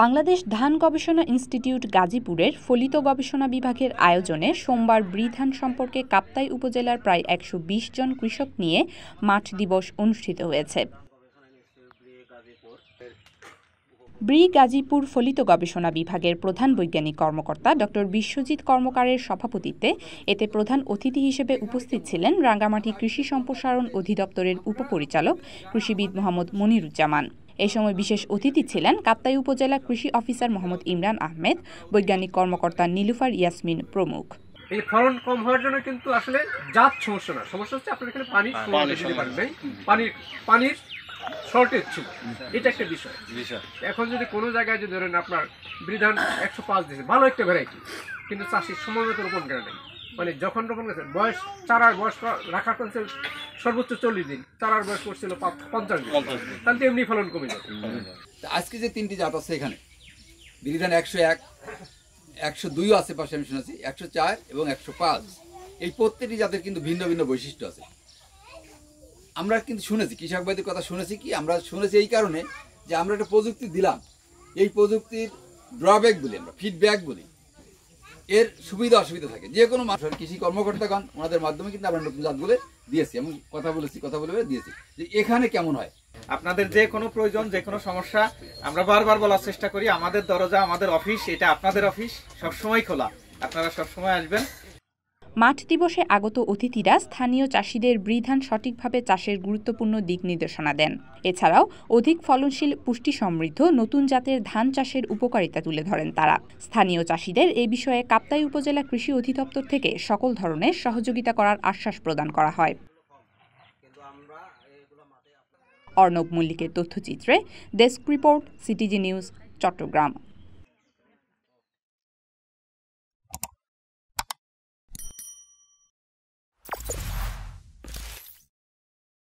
বাংলাদেশ ধান গবেষণা ইনস্টিটিউট গাজীপুরের ফলিত গবেষণা বিভাগের আয়োজনে সোমবার ব্রি ধান সম্পর্কে কাপ্তাই উপজেলার প্রায় ১২০ জন কৃষক নিয়ে মাঠ দিবস অনুষ্ঠিত হয়েছে। ব্রি গাজীপুর ফলিত গবেষণা বিভাগের প্রধান বৈজ্ঞানিক কর্মকর্তা ড বিশ্বজিৎ কর্মকারের সভাপতিত্বে এতে প্রধান অতিথি হিসেবে উপস্থিত ছিলেন রাঙ্গামাটি কৃষি সম্প্রসারণ অধিদপ্তরের উপপরিচালক কৃষিবিদ মোহাম্মদ মনিরুজ্জামান। এ সময় বিশেষ অতিথি ছিলেন কাপ্তাই উপজেলা কৃষি অফিসার মোহাম্মদ ইমরান আহমেদ, বৈজ্ঞানিক কর্মকর্তা নীলুফার ইয়াসমিন প্রমুখ। এই ফলন কম হওয়ার জন্য কিন্তু আসলে জাত সমস্যা না, সমস্যা হচ্ছে আপনার এখানে পানির শর্টেজ ছিল, এটা একটা বিষয়। এখন যদি কোনো জায়গায় যদি ধরেন আপনার বৃধান ১০৫ দিয়েছে, ভালো একটা ভ্যারাইটি, কিন্তু চাষির সময় মতো রোপণ করে নেই, মানে যখন রোপণ করেছে বয়স চারার বয়স রাখার করছে সর্বোচ্চ ৪০ দিন, চারার বয়স করছিল ৫০ দিন, তাহলে এমনি ফলন কমে যাবে। আজকে যে তিনটি জাত আছে এখানে বৃধান ১০১, ১০২ আছে পাশে আমি শুনেছি, ১০৪ এবং ১০৫, এই প্রত্যেকটি জাতের কিন্তু ভিন্ন ভিন্ন বৈশিষ্ট্য আছে। আমরা কিন্তু শুনেছি, কৃষক ভাইদের কথা শুনেছি, কি আমরা শুনেছি এই কারণে যে আমরা একটা প্রযুক্তি দিলাম, এই প্রযুক্তির ড্রব্যাক বলি, আমরা ফিডব্যাক বলি, এর সুবিধা অসুবিধা থাকে। যে কোনো মানুষের কৃষি কর্মকর্তাগণ ওনাদের মাধ্যমে কিন্তু আমরা নতুন জাতগুলো দিয়েছি, আমি কথা বলে দিয়েছি যে এখানে কেমন হয়। আপনাদের যে কোনো প্রয়োজন, যে কোনো সমস্যা আমরা বারবার বলার চেষ্টা করি, আমাদের দরজা, আমাদের অফিস, এটা আপনাদের অফিস, সবসময় খোলা, আপনারা সবসময় আসবেন। মাঠ দিবসে আগত অতিথিরা স্থানীয় চাষিদের ব্রি ধান সঠিকভাবে চাষের গুরুত্বপূর্ণ দিক নির্দেশনা দেন। এছাড়াও অধিক ফলনশীল, পুষ্টি সমৃদ্ধ নতুন জাতের ধান চাষের উপকারিতা তুলে ধরেন তারা। স্থানীয় চাষিদের এ বিষয়ে কাপ্তাই উপজেলা কৃষি অধিদপ্তর থেকে সকল ধরনের সহযোগিতা করার আশ্বাস প্রদান করা হয়। অর্ণব মল্লিকের তথ্যচিত্রে desk report, CTG News, Chittagong.